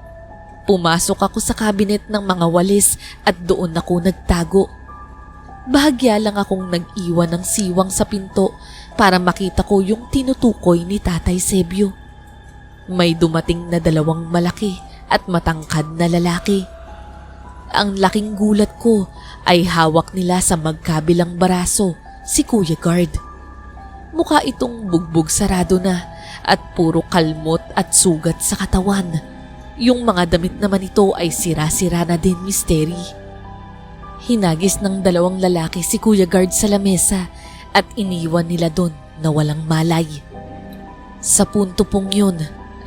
Pumasok ako sa cabinet ng mga walis at doon ako nagtago. Bahagya lang akong nag-iwan ng siwang sa pinto para makita ko yung tinutukoy ni Tatay Sebio. May dumating na 2 malaki at matangkad na lalaki. Ang laking gulat ko ay hawak nila sa magkabilang baraso si Kuya Guard. Mukha itong bugbog sarado na at puro kalmot at sugat sa katawan. Yung mga damit naman ito ay sira-sira na din, Misteri. Hinagis ng 2 lalaki si Kuya Guard sa lamesa at iniwan nila doon na walang malay. Sa punto pong yun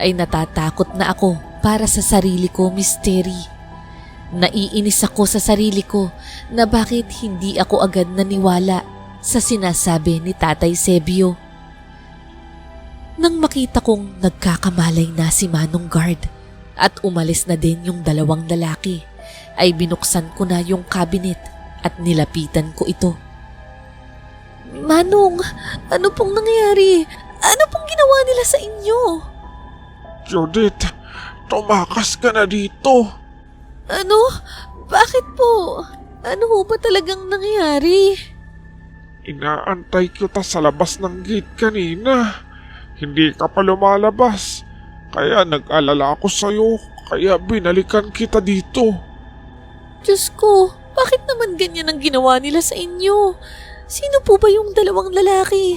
ay natatakot na ako para sa sarili ko, Misteri. Naiinis ako sa sarili ko na bakit hindi ako agad naniwala sa sinasabi ni Tatay Sebio. Nang makita kong nagkakamalay na si Manong Guard at umalis na din yung 2 lalaki, ay binuksan ko na yung cabinet at nilapitan ko ito. Manong, ano pong nangyari? Ano pong ginawa nila sa inyo? Judith, tumakas ka na dito. Ano? Bakit po? Ano ho ba talagang nangyari? Inaantay kita sa labas ng gate kanina. Hindi ka pa lumalabas. Kaya nag-alala ako sa'yo, kaya binalikan kita dito. Diyos ko, bakit naman ganyan ang ginawa nila sa inyo? Sino po ba yung 2 lalaki?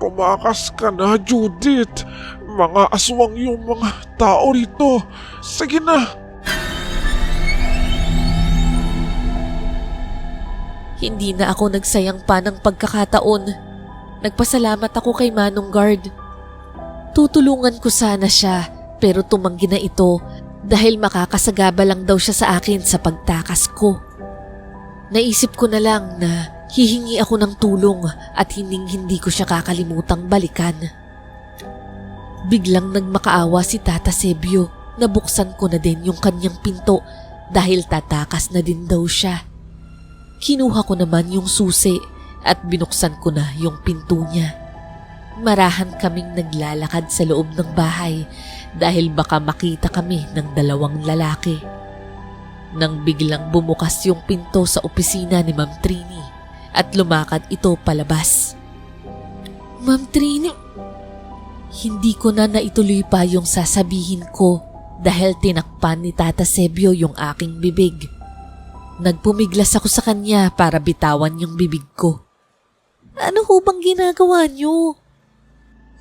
Tumakas ka na, Judith. Mga aswang yung mga tao rito. Sige na. Hindi na ako nagsayang pa ng pagkakataon. Nagpasalamat ako kay Manong Guard. Tutulungan ko sana siya pero tumanggi na ito dahil makakasagaba lang daw siya sa akin sa pagtakas ko. Naisip ko na lang na hihingi ako ng tulong at hindi ko siya kakalimutang balikan. Biglang nagmakaawa si Tata Sebio na buksan ko na din yung kanyang pinto dahil tatakas na din daw siya. Kinuha ko naman yung susi at binuksan ko na yung pinto niya. Marahan kaming naglalakad sa loob ng bahay dahil baka makita kami ng 2 lalaki. Nang biglang bumukas yung pinto sa opisina ni Ma'am Trini at lumakad ito palabas. Ma'am Trini, hindi ko na naituloy pa yung sasabihin ko dahil tinakpan ni Tata Sebio yung aking bibig. Nagpumiglas ako sa kanya para bitawan yung bibig ko. Ano ho bang ginagawa niyo?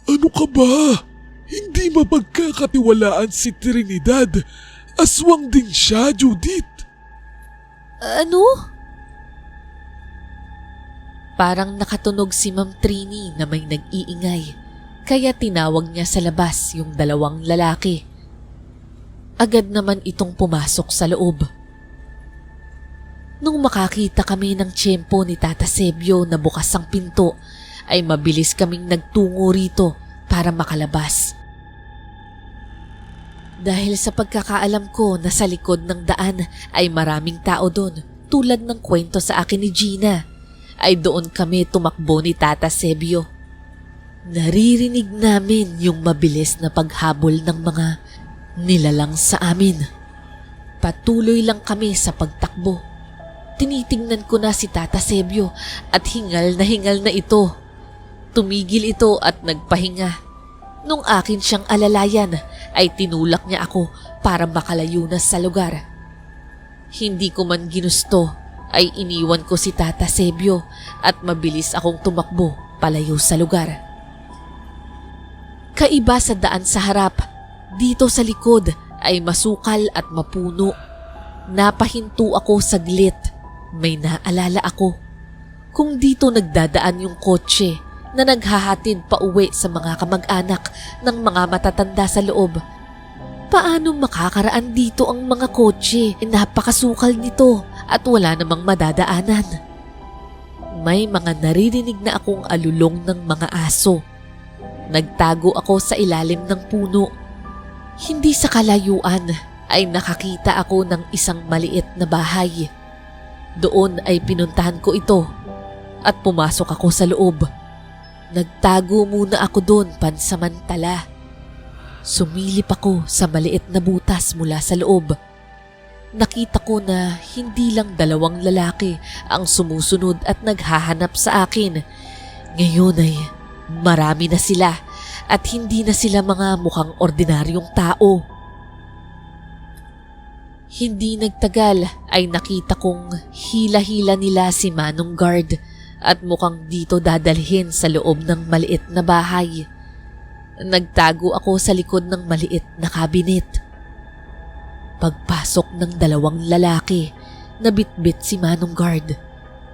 Ano ka ba? Hindi mapagkakatiwalaan si Trinidad. Aswang din siya, Judith. Ano? Parang nakatunog si Ma'am Trini na may nag-iingay, kaya tinawag niya sa labas yung 2 lalaki. Agad naman itong pumasok sa loob. Nung makakita kami ng tiyempo ni Tata Sebio na bukas ang pinto, ay mabilis kaming nagtungo rito para makalabas. Dahil sa pagkakaalam ko na sa likod ng daan ay maraming tao doon, tulad ng kwento sa akin ni Gina, ay doon kami tumakbo ni Tata Sebio. Naririnig namin yung mabilis na paghabol ng mga nilalang sa amin. Patuloy lang kami sa pagtakbo. Tinitingnan ko na si Tata Sebio at hingal na ito. Tumigil ito at nagpahinga. Nung akin siyang alalayan ay tinulak niya ako para makalayo na sa lugar. Hindi ko man ginusto ay iniwan ko si Tata Sebio at mabilis akong tumakbo palayo sa lugar. Kaiba sa daan sa harap, dito sa likod ay masukal at mapuno. Napahinto ako saglit. May naalala ako. Kung dito nagdadaan yung kotse na naghahatid pa uwi sa mga kamag-anak ng mga matatanda sa loob, paano makakaraan dito ang mga kotse? Napakasukal nito at wala namang madadaanan. May mga naririnig na akong alulong ng mga aso. Nagtago ako sa ilalim ng puno. Hindi sa kalayuan ay nakakita ako ng isang maliit na bahay. Doon ay pinuntahan ko ito at pumasok ako sa loob. Nagtago muna ako doon pansamantala. Sumilip ako sa maliit na butas mula sa loob. Nakita ko na hindi lang 2 lalaki ang sumusunod at naghahanap sa akin. Ngayon ay marami na sila at hindi na sila mga mukhang ordinaryong tao. Hindi nagtagal ay nakita kong hila-hila nila si Manong Guard at mukhang dito dadalhin sa loob ng maliit na bahay. Nagtago ako sa likod ng maliit na kabinet. Pagpasok ng 2 lalaki na bitbit si Manong Guard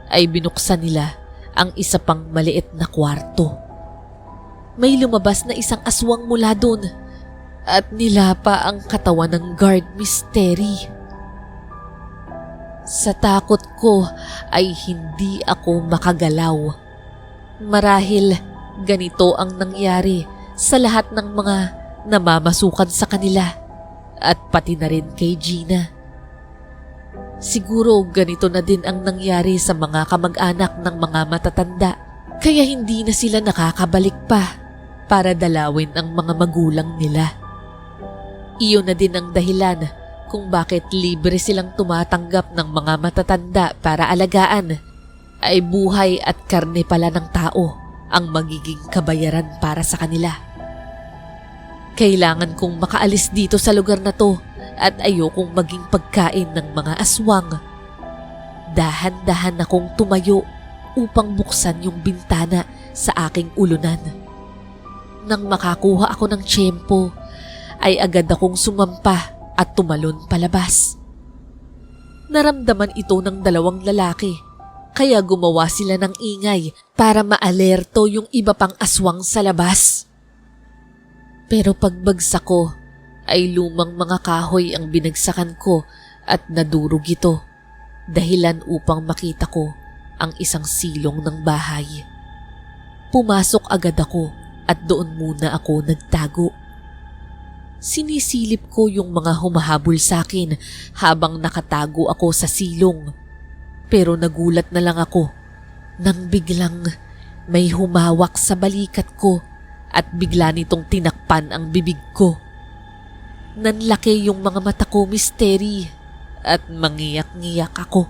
ay binuksan nila ang isa pang maliit na kwarto. May lumabas na isang aswang mula doon at nilapa ang katawan ng guard mystery. Sa takot ko ay hindi ako makagalaw. Marahil ganito ang nangyari sa lahat ng mga namamasukan sa kanila at pati na rin kay Gina. Siguro ganito na din ang nangyari sa mga kamag-anak ng mga matatanda, kaya hindi na sila nakakabalik pa para dalawin ang mga magulang nila. Iyon na din ang dahilan kung bakit libre silang tumatanggap ng mga matatanda para alagaan, ay buhay at karne pala ng tao ang magiging kabayaran para sa kanila. Kailangan kong makaalis dito sa lugar na to at ayokong maging pagkain ng mga aswang. Dahan-dahan akong tumayo upang buksan yung bintana sa aking ulunan. Nang makakuha ako ng tiyempo, ay agad akong sumampa at tumalon palabas. Naramdaman ito ng 2 lalaki, kaya gumawa sila ng ingay para maalerto yung iba pang aswang sa labas. Pero pagbagsak ko, ay lumang mga kahoy ang binagsakan ko at nadurog ito, dahilan upang makita ko ang isang silong ng bahay. Pumasok agad ako at doon muna ako nagtago. Sinisilip ko yung mga humahabol sa akin habang nakatago ako sa silong. Pero nagulat na lang ako nang biglang may humawak sa balikat ko at bigla nitong tinakpan ang bibig ko. Nanlaki yung mga mata ko, mystery, at mangiyak-ngiyak ako.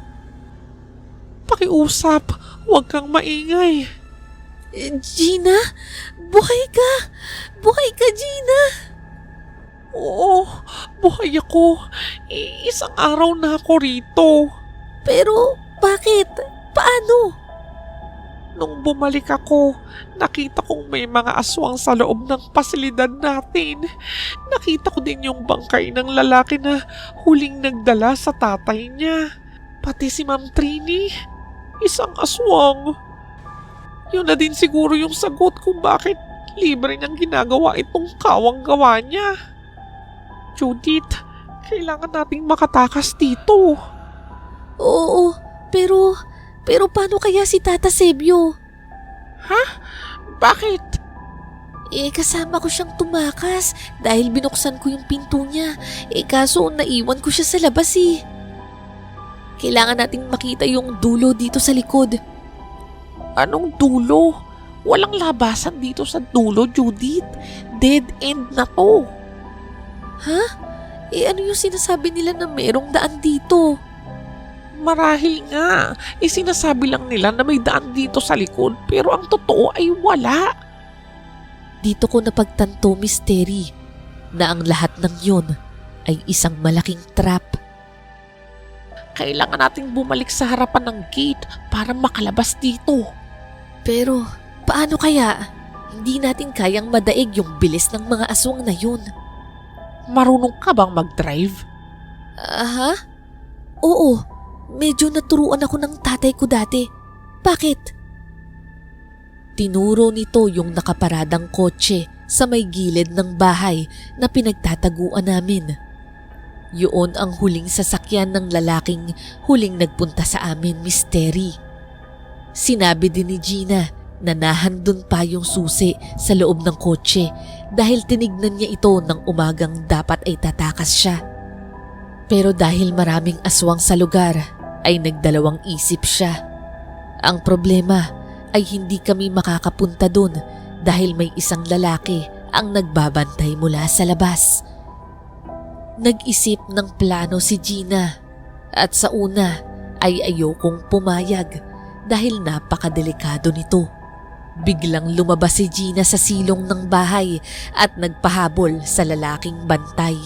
Pakiusap, huwag kang maingay. Gina, buhay ka! Buhay ka, Gina! Oo, buhay ako. Isang araw na ako rito. Pero bakit? Paano? Nung bumalik ako, nakita kong may mga aswang sa loob ng pasilidad natin. Nakita ko din yung bangkay ng lalaki na huling nagdala sa tatay niya. Pati si Ma'am Trini, isang aswang. Yun na din siguro yung sagot kung bakit libre niyang ginagawa itong kawang-gawa niya. Judith, kailangan nating makatakas dito. Oo, pero paano kaya si Tata Sebio? Bakit? Kasama ko siyang tumakas dahil binuksan ko yung pinto niya. Kaso naiwan ko siya sa labas eh. Kailangan nating makita yung dulo dito sa likod. Anong dulo? Walang labasan dito sa dulo, Judith. Dead end na to. Ha? Ano yung sinasabi nila na merong daan dito? Marahil nga. Sinasabi lang nila na may daan dito sa likod pero ang totoo ay wala. Dito ko napagtanto, Mystery, na ang lahat ng yun ay isang malaking trap. Kailangan nating bumalik sa harapan ng gate para makalabas dito. Pero paano kaya? Hindi natin kayang madaig yung bilis ng mga aswang na yun. Marunong ka bang mag-drive? Ha? Oo, medyo naturuan ako ng tatay ko dati. Bakit? Tinuro nito yung nakaparadang kotse sa may gilid ng bahay na pinagtataguan namin. Yun ang huling sasakyan ng lalaking huling nagpunta sa amin, Mystery. Sinabi din ni Gina na nahandun pa yung susi sa loob ng kotse dahil tinignan niya ito ng umagang dapat ay tatakas siya. Pero dahil maraming aswang sa lugar ay nagdalawang isip siya. Ang problema ay hindi kami makakapunta dun dahil may isang lalaki ang nagbabantay mula sa labas. Nag-isip ng plano si Gina at sa una ay ayokong pumayag dahil napakadelikado nito. Biglang lumabas si Gina sa silong ng bahay at nagpahabol sa lalaking bantay.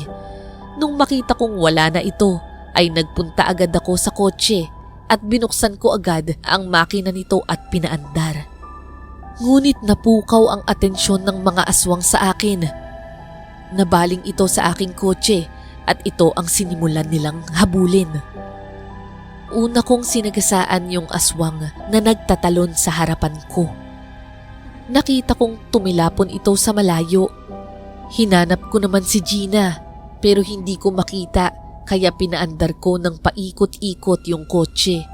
Nung makita kong wala na ito ay nagpunta agad ako sa kotse at binuksan ko agad ang makina nito at pinaandar. Ngunit napukaw ang atensyon ng mga aswang sa akin. Nabaling ito sa aking kotse at ito ang sinimulan nilang habulin. Una kong sinagasaan yung aswang na nagtatalon sa harapan ko. Nakita kong tumilapon ito sa malayo. Hinanap ko naman si Gina pero hindi ko makita kaya pinaandar ko ng paikot-ikot yung kotse.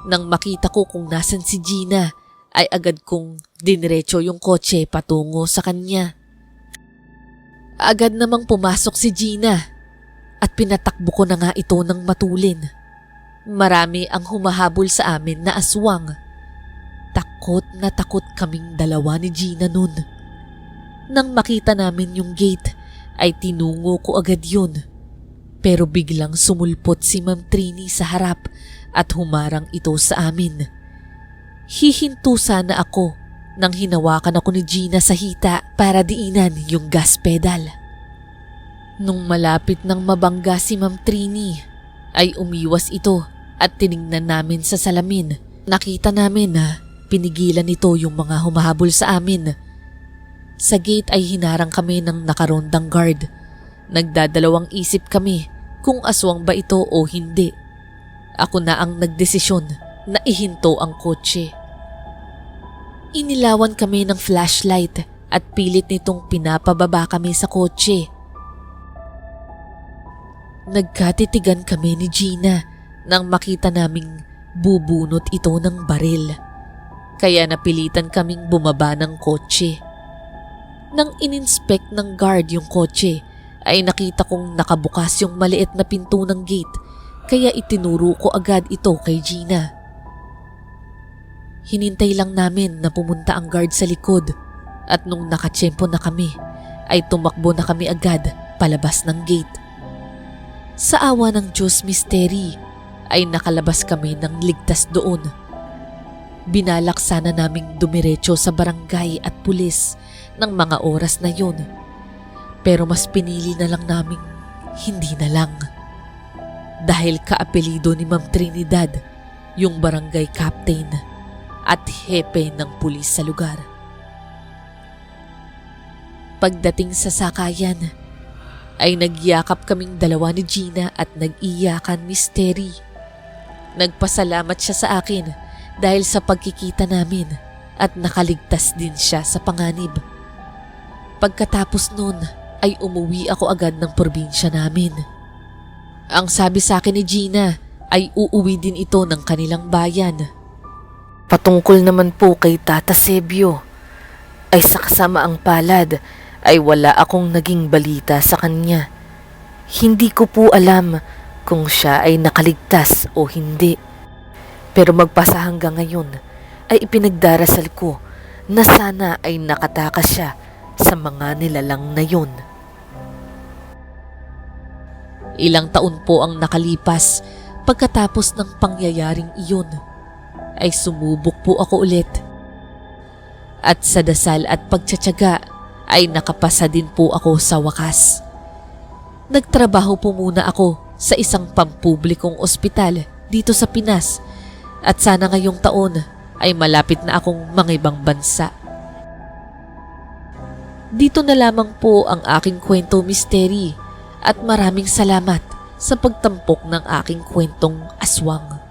Nang makita ko kung nasan si Gina ay agad kong diniretso yung kotse patungo sa kanya. Agad namang pumasok si Gina at pinatakbo ko na nga ito ng matulin. Marami ang humahabol sa amin na aswang. Takot na takot kaming dalawa ni Gina nun. Nang makita namin yung gate ay tinungo ko agad yun. Pero biglang sumulpot si Ma'am Trini sa harap at humarang ito sa amin. Hihinto sana ako nang hinawakan ako ni Gina sa hita para diinan yung gas pedal. Nung malapit ng mabangga si Ma'am Trini ay umiwas ito at tiningnan namin sa salamin. Nakita namin na pinigilan nito yung mga humahabol sa amin. Sa gate ay hinarang kami ng nakarondang guard. Nagdadalawang isip kami kung aswang ba ito o hindi. Ako na ang nagdesisyon na ihinto ang kotse. Inilawan kami ng flashlight at pilit nitong pinapababa kami sa kotse. Nagkatitigan kami ni Gina nang makita naming bubunot ito ng baril. Kaya napilitan kaming bumaba ng kotse. Nang ininspect ng guard yung kotse, ay nakita kong nakabukas yung maliit na pinto ng gate kaya itinuro ko agad ito kay Gina. Hinintay lang namin na pumunta ang guard sa likod at nung nakatsyempo na kami ay tumakbo na kami agad palabas ng gate. Sa awa ng Diyos, Mystery, ay nakalabas kami ng ligtas doon. Binalak sana naming dumiretso sa barangay at pulis ng mga oras na yun. Pero mas pinili na lang naming hindi na lang. Dahil kaapelido ni Ma'am Trinidad yung barangay captain at hepe ng pulis sa lugar. Pagdating sa sakayan, ay nagyakap kaming dalawa ni Gina at nag-iyakan, Mystery. Nagpasalamat siya sa akin dahil sa pagkikita namin at nakaligtas din siya sa panganib. Pagkatapos nun, ay umuwi ako agad ng probinsya namin. Ang sabi sa akin ni Gina ay uuwi din ito ng kanilang bayan. Patungkol naman po kay Tata Sebio, ay sa kasamaang palad ay wala akong naging balita sa kanya. Hindi ko po alam kung siya ay nakaligtas o hindi. Pero magpasa hanggang ngayon ay ipinagdarasal ko na sana ay nakatakas siya sa mga nilalang na yun. Ilang taon po ang nakalipas pagkatapos ng pangyayaring iyon ay sumubok po ako ulit. At sa dasal at pagtsatsaga ay nakapasa din po ako sa wakas. Nagtrabaho po muna ako sa isang pampublikong ospital dito sa Pinas at sana ngayong taon ay malapit na akong mangibang bansa. Dito na lamang po ang aking kwento misteri at maraming salamat sa pagtampok ng aking kwentong aswang.